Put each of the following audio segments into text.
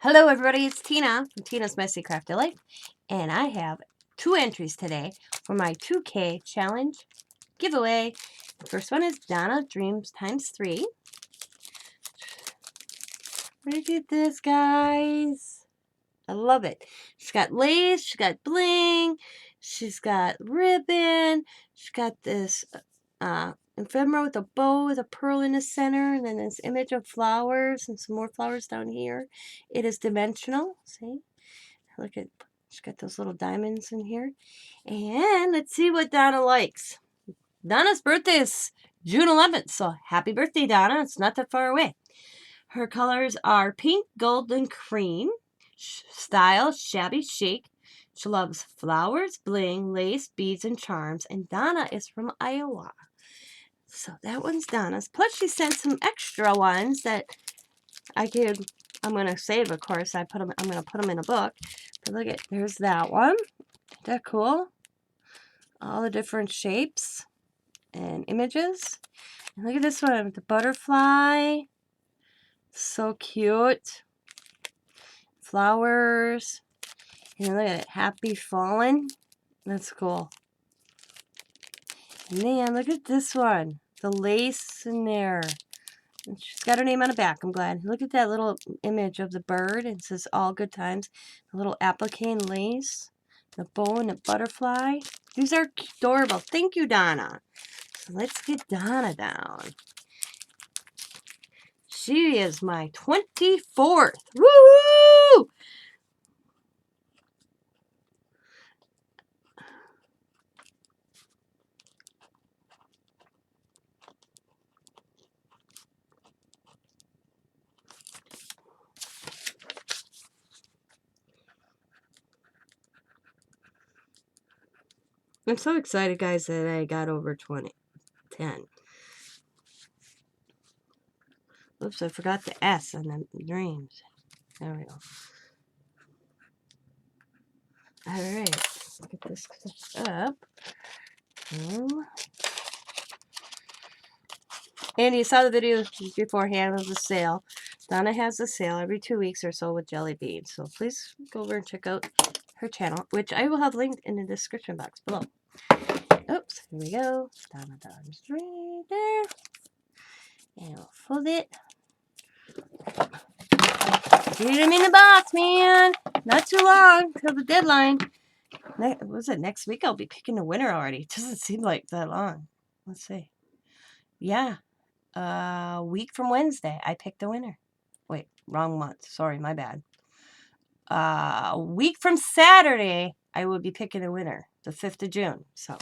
Hello everybody, it's Tina from Tina's Messy Crafty Life, and I have 2 entries today for my 2K challenge giveaway. The first one is Donna Dreams times 3. Look at this, guys. I love it. She's got lace, she's got bling, she's got ribbon, she's got this ephemera with a bow with a pearl in the center, and then this image of flowers and some more flowers down here. It is dimensional, see? Look at, she's got those little diamonds in here. And let's see what Donna likes. Donna's birthday is June 11th, so happy birthday, Donna. It's not that far away. Her colors are pink, gold, and cream. Style, shabby chic. She loves flowers, bling, lace, beads, and charms. And Donna is from Iowa. So that one's Donna's. Plus she sent some extra ones that I'm going to save, of course. I'm going to put them in a book. But look at, there's that one. Isn't that cool? All the different shapes and images. And look at this one, the butterfly. So cute. Flowers. And look at it, happy fallen. That's cool. And then look at this one. The lace in there. And she's got her name on the back, I'm glad. Look at that little image of the bird. It says all good times. The little applique and lace. The bow and the butterfly. These are adorable. Thank you, Donna. So let's get Donna down. She is my 24th. Woo-hoo! I'm so excited, guys, that I got over 10. Oops, I forgot the S on the dreams. There we go. Alright, let's get this up. And you saw the video beforehand of the sale. Donna has a sale every 2 weeks or so with jelly beans. So please go over and check out her channel, which I will have linked in the description box below. Oops, here we go. Donna Dawn's right there. And we'll fold it. Get them in the box, man. Not too long till the deadline. Was it next week? I'll be picking the winner already. It doesn't seem like that long. Let's see. Yeah. A week from Wednesday, I picked the winner. Wait, wrong month. Sorry, my bad. A week from Saturday, I will be picking a winner, the 5th of June. So,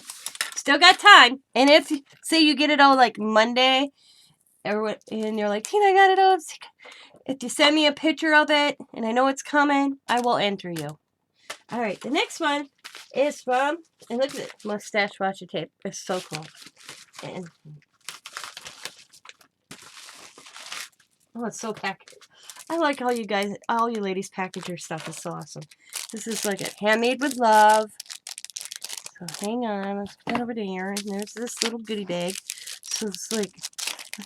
still got time. And if, say you get it all like Monday, and you're like, Tina, I got it all. If you send me a picture of it, and I know it's coming, I will enter you. All right, the next one is from, and look at it, mustache washi tape. It's so cool. And oh, it's so packaged. I like how you guys, all you ladies package your stuff. It's so awesome. This is like a handmade with love. So hang on, let's put that over there. And there's this little goodie bag. So it's like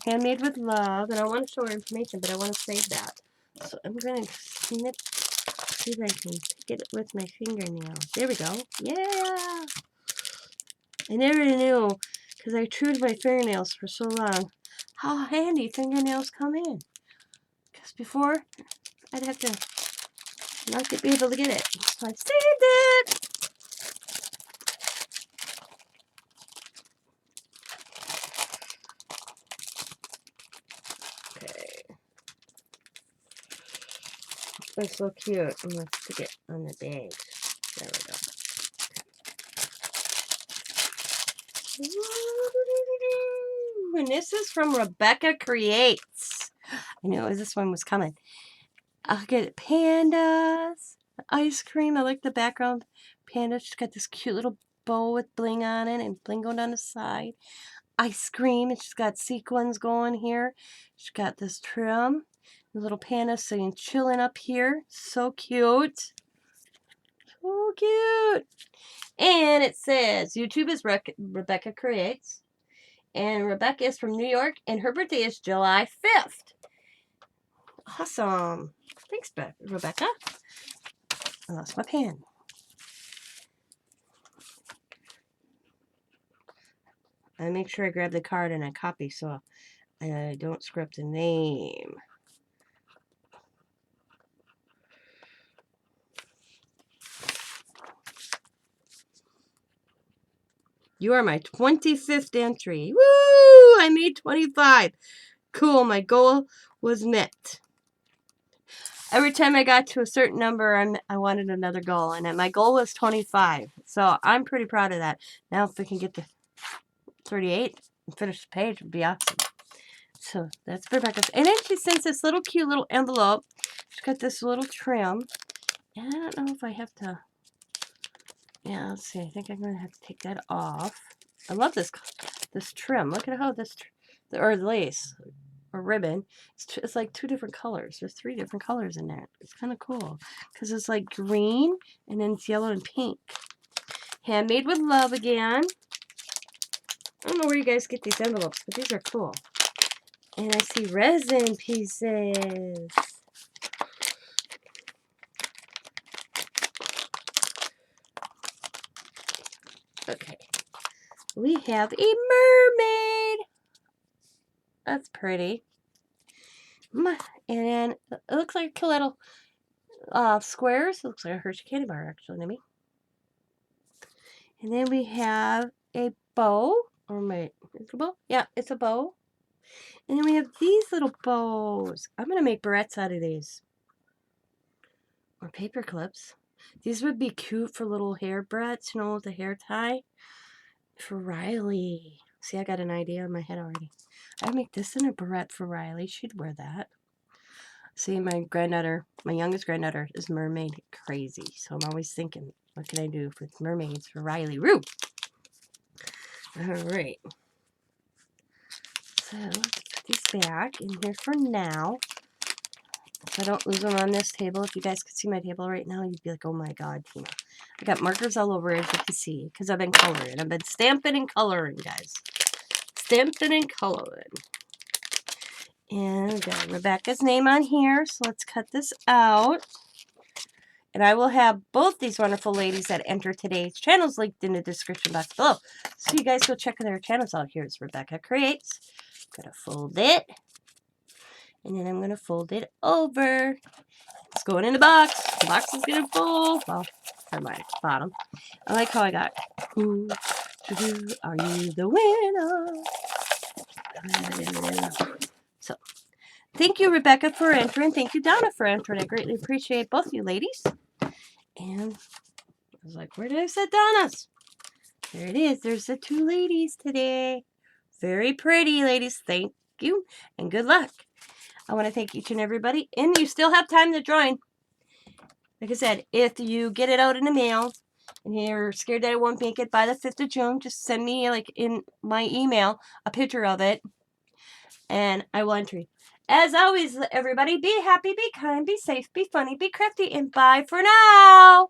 handmade with love. And I want to show her information, but I want to save that. So I'm going to snip, see if I can pick it with my fingernail. There we go. Yeah! I never knew, because I chewed my fingernails for so long, how handy fingernails come in. Because before, I'd have to not be able to get it. So I saved it! Okay. It's so cute. I'm going to stick it on the bag. There we go. And this is from Rebecca Creates. I knew this one was coming. I'll get pandas, ice cream. I like the background. Panda, she's got this cute little bow with bling on it and bling going down the side. Ice cream, and she's got sequins going here. She's got this trim. The little panda sitting chilling up here. So cute. So cute. And it says, YouTube is Rebecca Creates. And Rebecca is from New York, and her birthday is July 5th. Awesome. Thanks, Rebecca. I lost my pen. I make sure I grab the card and I copy so I don't screw up the name. You are my 25th entry. Woo! I made 25. Cool. My goal was met. Every time I got to a certain number, I wanted another goal, and my goal was 25. So I'm pretty proud of that. Now, if we can get to 38 and finish the page, would be awesome. So that's Rebecca's. And then she sends this little cute little envelope. She's got this little trim. And I don't know if I have to. Yeah, let's see. I think I'm going to have to take that off. I love this trim. Look at how or lace or ribbon. It's like 2 different colors. There's 3 different colors in there. It's kind of cool because it's like green and then it's yellow and pink. Handmade with love again. I don't know where you guys get these envelopes, but these are cool. And I see resin pieces. Okay. We have a mermaid. That's pretty. And it looks like a little squares. It looks like a Hershey candy bar, actually, maybe. And then we have a bow. Or is it a bow? Yeah, it's a bow. And then we have these little bows. I'm going to make barrettes out of these. Or paper clips. These would be cute for little hair barrettes, you know, with the hair tie. For Riley. See, I got an idea in my head already. I'd make this in a barrette for Riley. She'd wear that. See, my youngest granddaughter is mermaid crazy. So I'm always thinking, what can I do with mermaids for Riley? Roo! Alright. So, let's put these back in here for now. So I don't lose them on this table. If you guys could see my table right now, you'd be like, oh my god, Tina. I got markers all over, as you can see, because I've been coloring. I've been stamping and coloring, guys. Stamping and coloring. And I've got Rebecca's name on here, so let's cut this out. And I will have both these wonderful ladies that enter today's channels linked in the description box below. So you guys go check their channels out. Here's Rebecca Creates. I'm going to fold it. And then I'm going to fold it over. It's going in the box. The box is going to fall. Well, for my bottom. I like how I got, who are you the winner? So, thank you, Rebecca, for entering. Thank you, Donna, for entering. I greatly appreciate both you ladies. And I was like, where did I set Donna's? There it is. There's the 2 ladies today. Very pretty, ladies. Thank you, and good luck. I want to thank each and everybody. And you still have time to join. Like I said, if you get it out in the mail and you're scared that I won't make it by the 5th of June, just send me, like, in my email, a picture of it. And I will enter you. As always, everybody, be happy, be kind, be safe, be funny, be crafty, and bye for now.